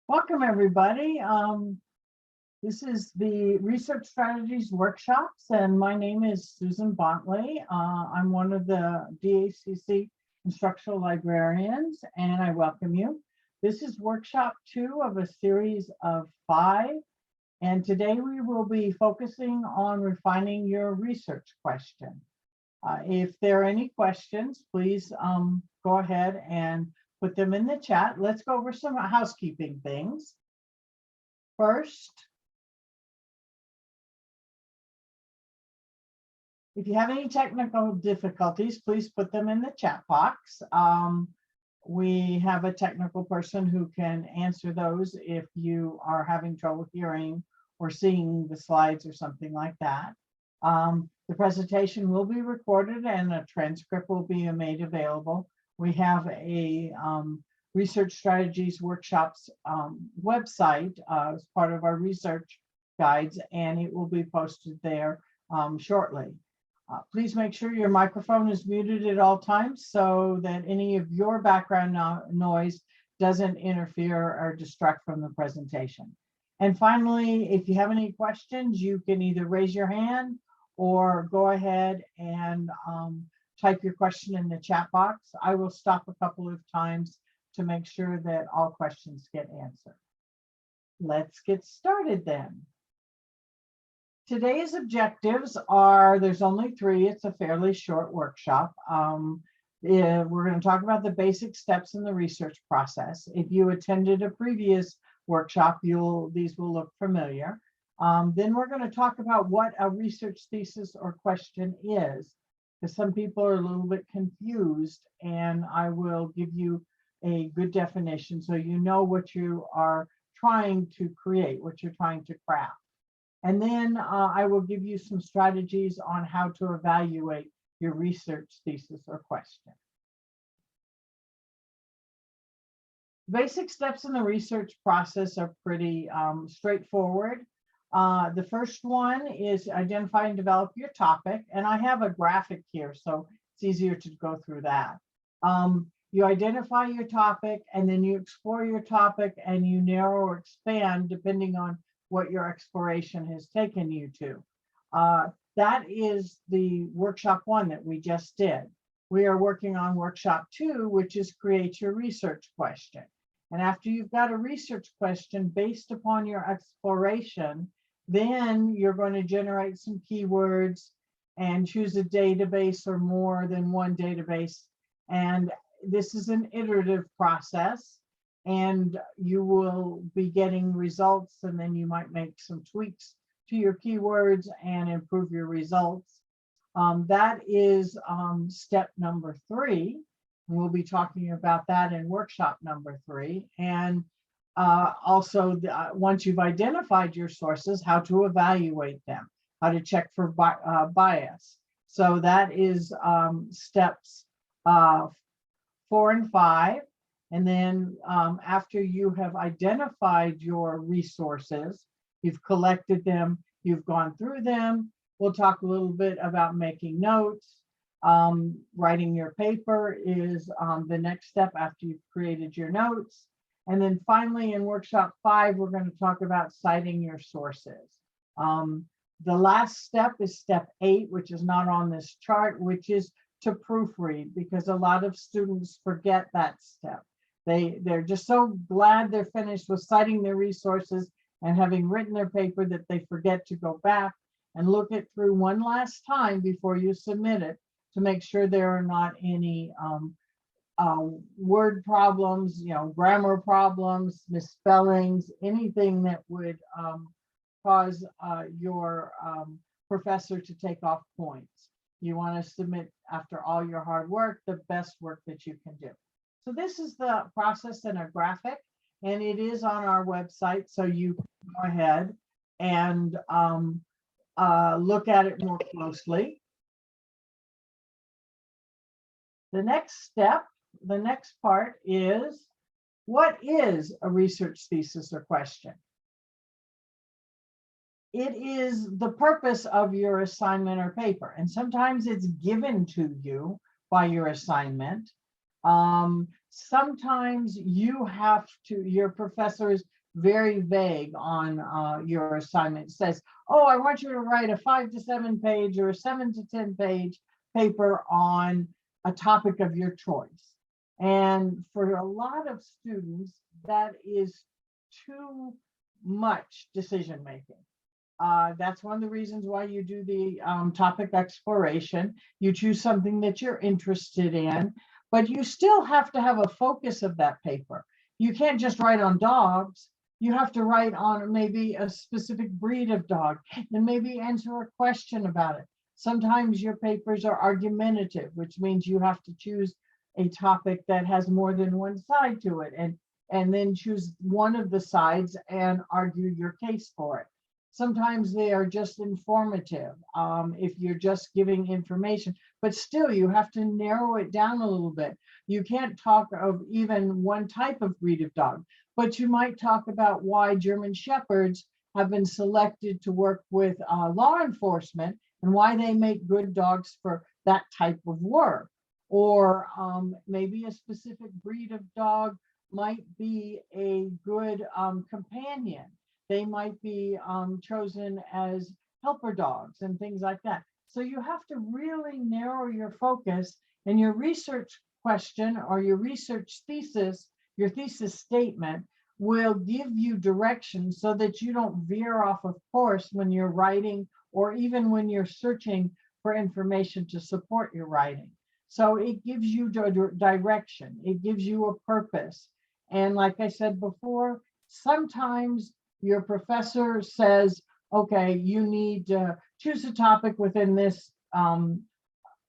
Welcome, everybody. This is the Research Strategies Workshops, and my name is Susan Bontley. I'm one of the DACC instructional librarians, and I welcome you. This is workshop 2 of a series of 5, and today we will be focusing on refining your research question. If there are any questions, please go ahead and put them in the chat. Let's go over some housekeeping things. First, if you have any technical difficulties, please put them in the chat box. We have a technical person who can answer those if you are having trouble hearing or seeing the slides or something like that. The presentation will be recorded and a transcript will be made available. We have a Research Strategies Workshops website as part of our research guides, and it will be posted there shortly. Please make sure your microphone is muted at all times so that any of your background noise doesn't interfere or distract from the presentation. And finally, if you have any questions, you can either raise your hand or go ahead and type your question in the chat box. I will stop a couple of times to make sure that all questions get answered. Let's get started then. Today's objectives are, there's only 3. It's a fairly short workshop. We're going to talk about the basic steps in the research process. If you attended a previous workshop, these will look familiar. Then we're going to talk about what a research thesis or question is, because some people are a little bit confused, and I will give you a good definition so you know what you are trying to create, what you're trying to craft. And then I will give you some strategies on how to evaluate your research thesis or question. Basic steps in the research process are pretty straightforward. The first one is identify and develop your topic. And I have a graphic here, so it's easier to go through that. You identify your topic, and then you explore your topic, and you narrow or expand depending on what your exploration has taken you to. That is the workshop 1 that we just did. We are working on workshop 2, which is create your research question. And after you've got a research question based upon your exploration, then you're going to generate some keywords and choose a database or more than one database. And this is an iterative process, and you will be getting results, and then you might make some tweaks to your keywords and improve your results. That is step number 3. We'll be talking about that in workshop number 3. And also, once you've identified your sources, how to evaluate them, how to check for bias. So that is steps 4 and 5. And then after you have identified your resources, you've collected them, you've gone through them, we'll talk a little bit about making notes. Writing your paper is the next step after you've created your notes. And then finally, in workshop 5, we're going to talk about citing your sources. The last step is step 8, which is not on this chart, which is to proofread, because a lot of students forget that step. They're just so glad they're finished with citing their resources and having written their paper that they forget to go back and look it through one last time before you submit it to make sure there are not any word problems, grammar problems, misspellings, anything that would cause your professor to take off points. You want to submit, after all your hard work, the best work that you can do. So this is the process in a graphic, and it is on our website, so you can go ahead and look at it more closely. The next step, the next part is, what is a research thesis or question? It is the purpose of your assignment or paper, and sometimes it's given to you by your assignment. Sometimes your professor is very vague on your assignment. It says, oh, I want you to write a 5 to 7 page or a 7 to 10 page paper on a topic of your choice. And for a lot of students, that is too much decision making. That's one of the reasons why you do the topic exploration. You choose something that you're interested in, but you still have to have a focus of that paper. You can't just write on dogs. You have to write on maybe a specific breed of dog and maybe answer a question about it. Sometimes your papers are argumentative, which means you have to choose a topic that has more than one side to it, and then choose one of the sides and argue your case for it. Sometimes they are just informative, if you're just giving information, but still you have to narrow it down a little bit. You can't talk of even one type of breed of dog, but you might talk about why German Shepherds have been selected to work with law enforcement and why they make good dogs for that type of work. Or maybe a specific breed of dog might be a good companion. They might be chosen as helper dogs and things like that. So you have to really narrow your focus, and your research question or your research thesis, your thesis statement will give you direction so that you don't veer off of course when you're writing or even when you're searching for information to support your writing. So it gives you direction, it gives you a purpose. And like I said before, sometimes your professor says, okay, you need to choose a topic within this,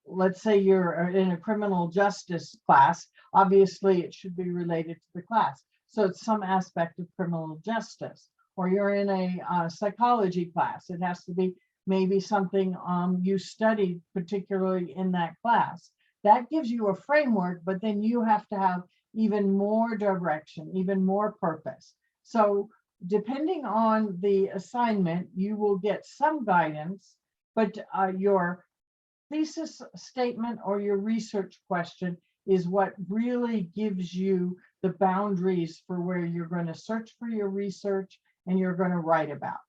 let's say you're in a criminal justice class, obviously it should be related to the class. So it's some aspect of criminal justice. Or you're in a psychology class, it has to be maybe something you studied particularly in that class. That gives you a framework, but then you have to have even more direction, even more purpose. So depending on the assignment, you will get some guidance, but your thesis statement or your research question is what really gives you the boundaries for where you're going to search for your research and you're going to write about.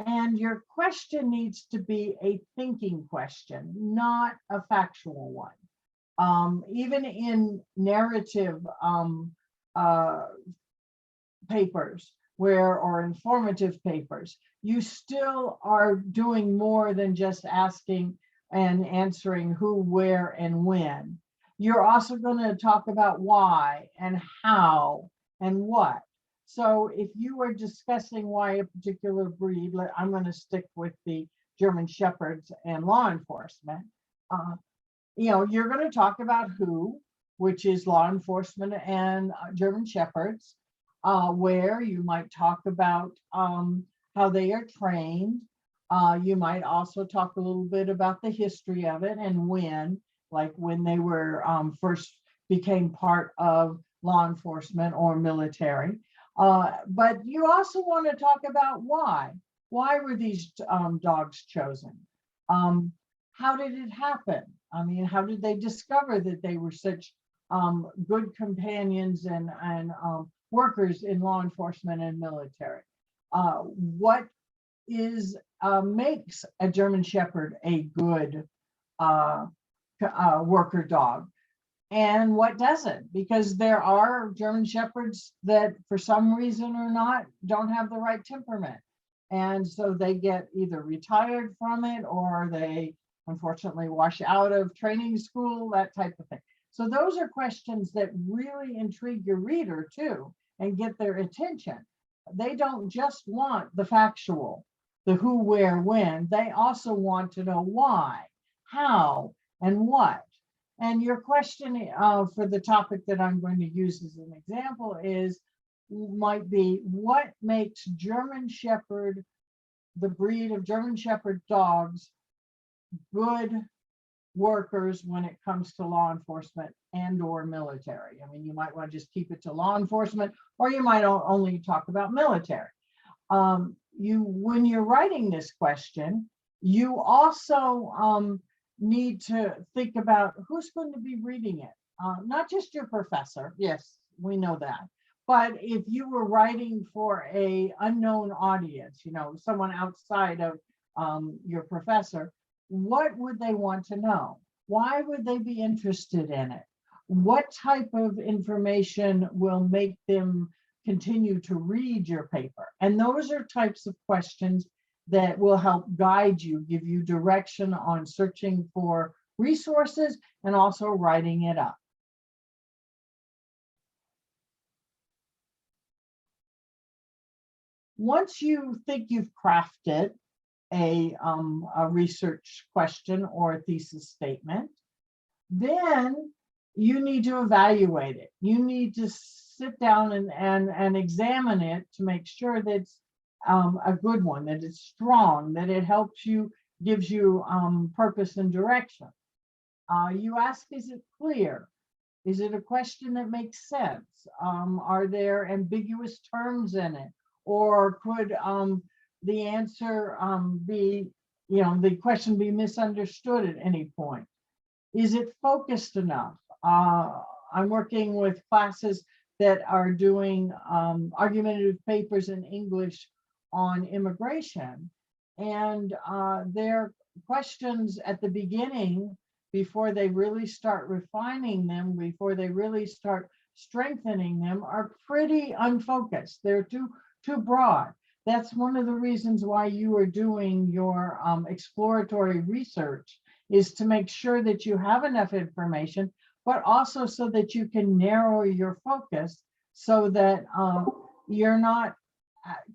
And your question needs to be a thinking question, not a factual one. Even in narrative papers or informative papers, you still are doing more than just asking and answering who, where, and when. You're also going to talk about why and how and what. So if you are discussing why a particular breed, I'm going to stick with the German Shepherds and law enforcement, you're going to talk about who, which is law enforcement and German Shepherds, where you might talk about how they are trained. You might also talk a little bit about the history of it and when, like when they were first became part of law enforcement or military. But you also want to talk about why. Why were these dogs chosen? How did it happen? I mean, how did they discover that they were such good companions and workers in law enforcement and military? What makes a German Shepherd a good worker dog? And what doesn't? Because there are German Shepherds that for some reason or not don't have the right temperament. And so they get either retired from it or they unfortunately wash out of training school, that type of thing. So those are questions that really intrigue your reader too and get their attention. They don't just want the factual, the who, where, when. They also want to know why, how, and what. And your question for the topic that I'm going to use as an example might be, what makes German Shepherd, the breed of German Shepherd dogs, good workers when it comes to law enforcement and or military? I mean, you might want to just keep it to law enforcement, or you might only talk about military. When you're writing this question, you also need to think about who's going to be reading it. Not just your professor. Yes, we know that. But if you were writing for a unknown audience, someone outside of your professor, what would they want to know? Why would they be interested in it? What type of information will make them continue to read your paper? And those are types of questions that will help guide you, give you direction on searching for resources and also writing it up. Once you think you've crafted a research question or a thesis statement, then you need to evaluate it. You need to sit down and examine it to make sure that it's a good one, that it's strong, that it helps you, gives you purpose and direction. You ask, is it clear? Is it a question that makes sense? Are there ambiguous terms in it? Or could the answer be, the question be misunderstood at any point? Is it focused enough? I'm working with classes that are doing argumentative papers in English on immigration. And their questions at the beginning, before they really start refining them, before they really start strengthening them, are pretty unfocused. They're too broad. That's one of the reasons why you are doing your exploratory research, is to make sure that you have enough information, but also so that you can narrow your focus so that you're not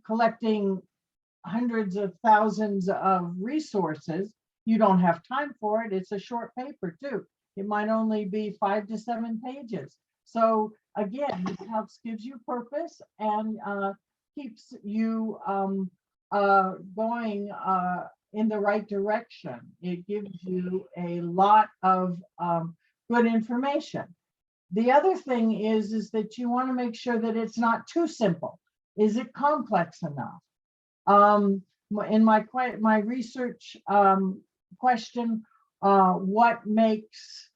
collecting hundreds of thousands of resources. You don't have time for it. It's a short paper too. It might only be 5 to 7 pages. So again, this helps, gives you purpose and keeps you going in the right direction. It gives you a lot of good information. The other thing is that you want to make sure that it's not too simple. Is it complex enough? In my research question, what makes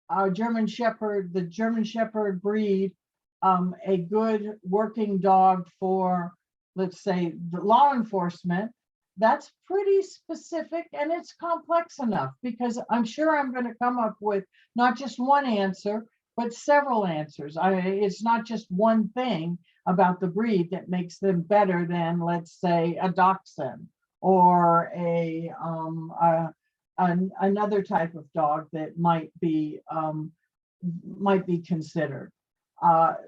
the German Shepherd breed a good working dog for, let's say, the law enforcement? That's pretty specific, and it's complex enough, because I'm sure I'm going to come up with not just one answer, but several answers. It's not just one thing about the breed that makes them better than, let's say, a dachshund or another type of dog that might be considered.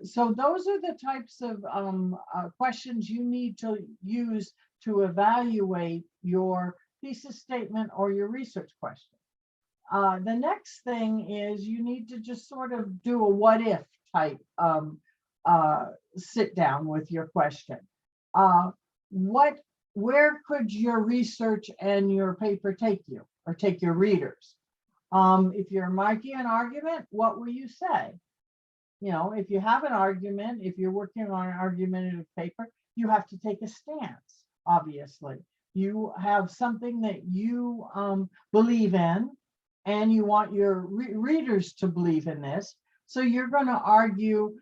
So those are the types of questions you need to use to evaluate your thesis statement or your research question. The next thing is you need to just sort of do a what if type sit down with your question. Where could your research and your paper take you, or take your readers? If you're making an argument, what will you say? If you have an argument, if you're working on an argumentative paper, you have to take a stance, obviously. You have something that you believe in, and you want your readers to believe in this. So you're going to argue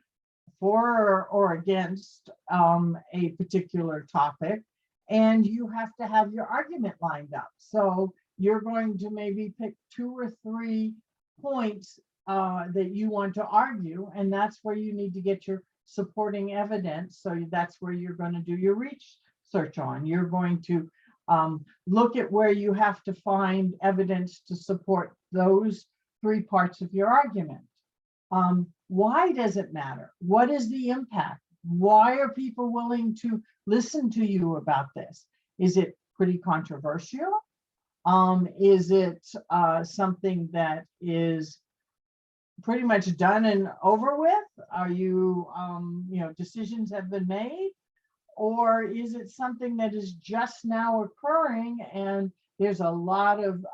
for or against a particular topic, and you have to have your argument lined up. So you're going to maybe pick 2 or 3 points that you want to argue, and that's where you need to get your supporting evidence. So that's where you're going to do your research on. You're going to look at where you have to find evidence to support those 3 parts of your argument. Why does it matter? What is the impact? Why are people willing to listen to you about this? Is it pretty controversial? Is it something that is pretty much done and over with? Are you, decisions have been made? Or is it something that is just now occurring and there's a lot of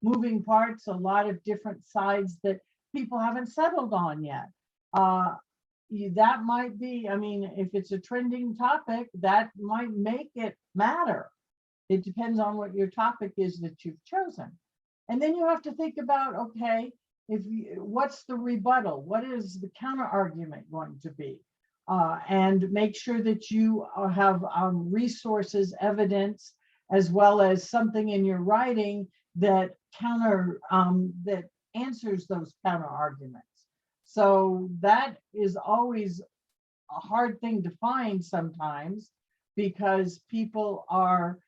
moving parts, a lot of different sides that people haven't settled on yet? That might be, if it's a trending topic, that might make it matter. It depends on what your topic is that you've chosen. And then you have to think about, okay, what's the rebuttal? What is the counter argument going to be? And make sure that you have resources, evidence, as well as something in your writing that that answers those counter arguments. So that is always a hard thing to find sometimes, because people are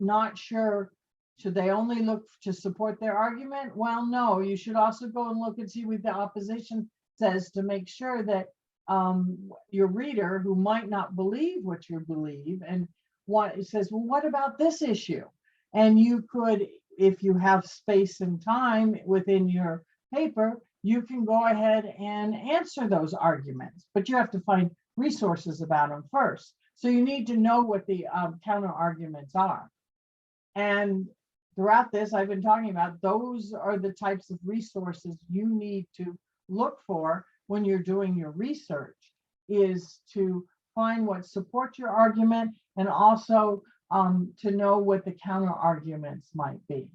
not sure. Should they only look to support their argument? Well, no, you should also go and look and see what the opposition says to make sure that your reader, who might not believe what you believe and says, well, what about this issue? And you could, if you have space and time within your paper, you can go ahead and answer those arguments, but you have to find resources about them first. So you need to know what the counter arguments are. And throughout this, I've been talking about those are the types of resources you need to look for when you're doing your research, is to find what supports your argument, and also to know what the counter arguments might be.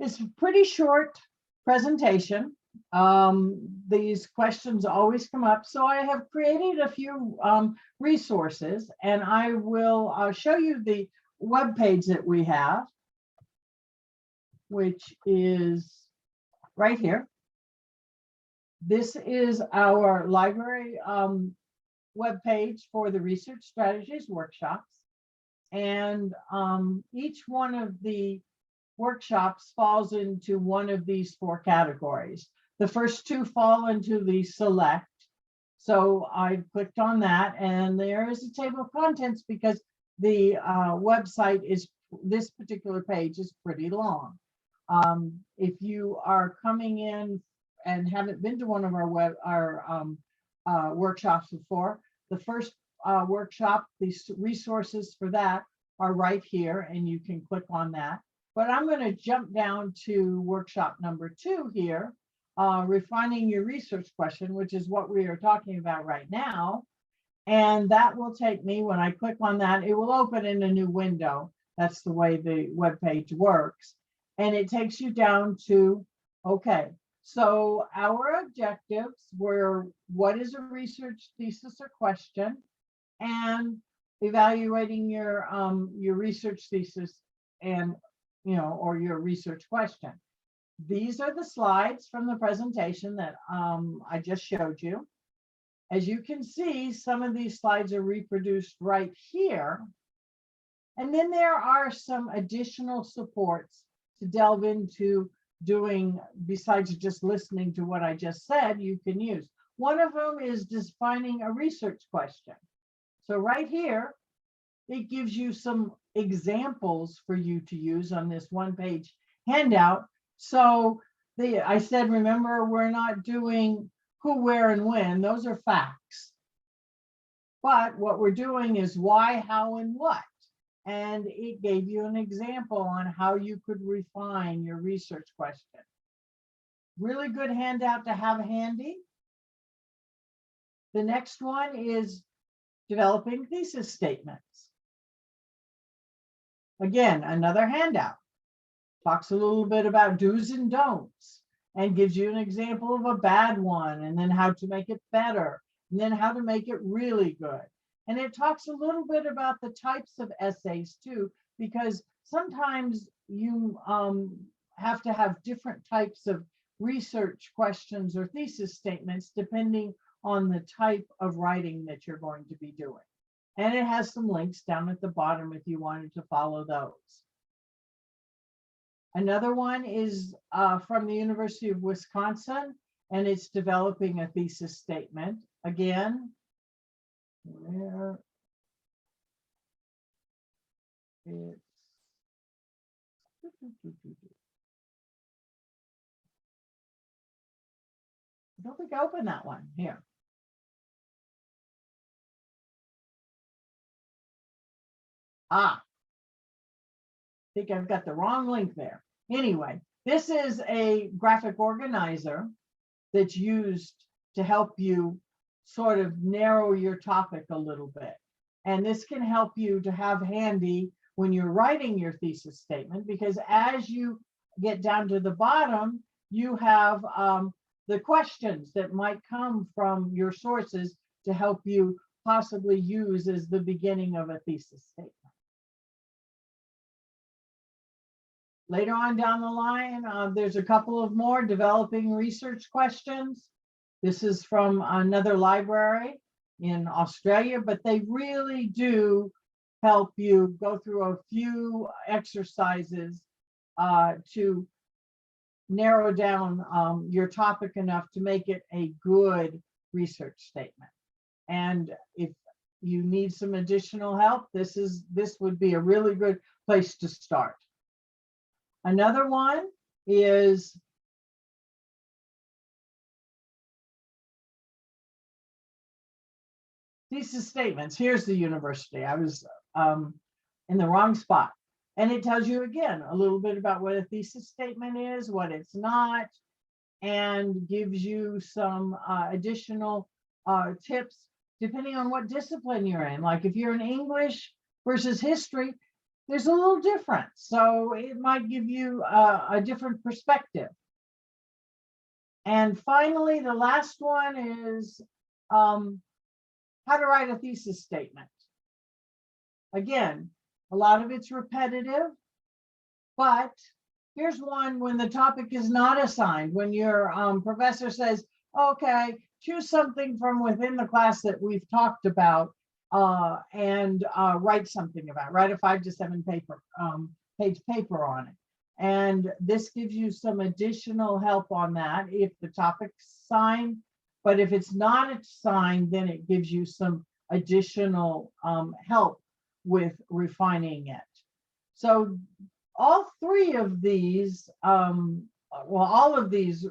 It's a pretty short presentation. These questions always come up, so I have created a few resources, and I will show you the web page that we have, which is right here. This is our library web page for the research strategies workshops, and each one of the workshops falls into one of these 4 categories. The first 2 fall into the select. So I clicked on that, and there is a table of contents because the website is, this particular page is pretty long. If you are coming in and haven't been to one of our workshops before, the first workshop, these resources for that are right here, and you can click on that. But I'm going to jump down to workshop number 2 here, refining your research question, which is what we are talking about right now. And that will take me, when I click on that, it will open in a new window. That's the way the web page works. And it takes you down to, okay, so our objectives were, what is a research thesis or question, and evaluating your research thesis and or your research question. These are the slides from the presentation that I just showed you. As you can see, some of these slides are reproduced right here. And then there are some additional supports to delve into doing, besides just listening to what I just said, you can use. One of them is defining a research question. So right here, it gives you some examples for you to use on this 1-page handout. So I said, remember, we're not doing who, where, and when. Those are facts. But what we're doing is why, how, and what. And it gave you an example on how you could refine your research question. Really good handout to have handy. The next one is developing thesis statements. Again, another handout. Talks a little bit about do's and don'ts, and gives you an example of a bad one, and then how to make it better, and then how to make it really good. And it talks a little bit about the types of essays too, because sometimes you have to have different types of research questions or thesis statements depending on the type of writing that you're going to be doing. And it has some links down at the bottom if you wanted to follow those. Another one is from the University of Wisconsin, and it's developing a thesis statement. Again, where it's, I don't think I opened that one here. I think I've got the wrong link there. Anyway, this is a graphic organizer that's used to help you sort of narrow your topic a little bit. And this can help you to have handy when you're writing your thesis statement, because as you get down to the bottom, you have the questions that might come from your sources to help you possibly use as the beginning of a thesis statement. Later on down the line, there's a couple of more developing research questions. This is from another library in Australia, but they really do help you go through a few exercises to narrow down your topic enough to make it a good research statement. And if you need some additional help, this would be a really good place to start. Another one is thesis statements. Here's the university. I was in the wrong spot. And it tells you again a little bit about what a thesis statement is, what it's not, and gives you some additional tips depending on what discipline you're in. Like if you're in English versus history, there's a little difference. So it might give you a different perspective. And finally, the last one is how to write a thesis statement. Again, a lot of it's repetitive, but here's one when the topic is not assigned, when your professor says, okay, choose something from within the class that we've talked about and write something about, write a 5 to 7 page paper on it. And this gives you some additional help on that if the topic's assigned, but if it's not assigned, then it gives you some additional help with refining it. So all three of these, all of these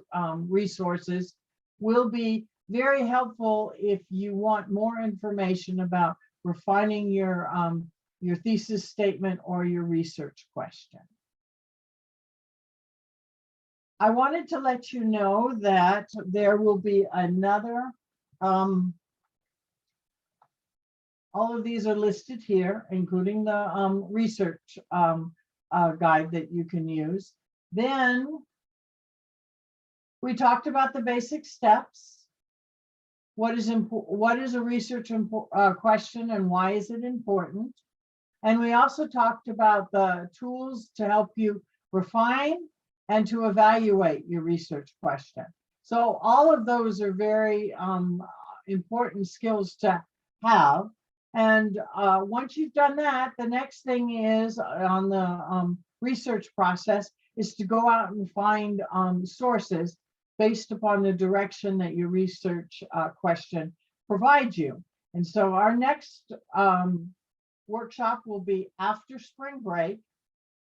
resources will be very helpful if you want more information about refining your thesis statement or your research question. I wanted to let you know that there will be another, all of these are listed here, including the research guide that you can use. Then we talked about the basic steps. What is a research question and why is it important? And we also talked about the tools to help you refine and to evaluate your research question. So all of those are very important skills to have. And once you've done that, the next thing is on the research process is to go out and find sources based upon the direction that your research question provides you. And so our next workshop will be after spring break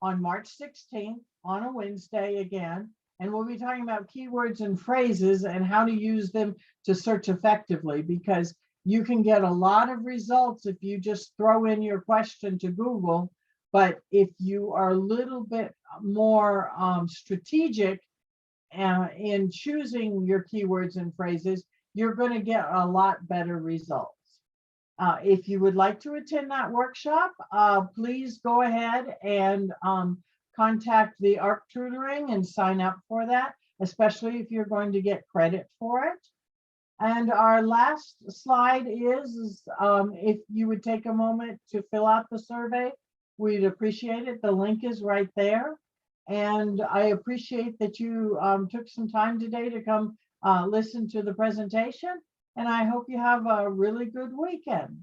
on March 16th on a Wednesday again. And we'll be talking about keywords and phrases and how to use them to search effectively, because you can get a lot of results if you just throw in your question to Google. But if you are a little bit more strategic in choosing your keywords and phrases, you're going to get a lot better results. If you would like to attend that workshop, please go ahead and contact the ARC Tutoring and sign up for that, especially if you're going to get credit for it. And our last slide is if you would take a moment to fill out the survey, we'd appreciate it. The link is right there. And I appreciate that you took some time today to come listen to the presentation. And I hope you have a really good weekend.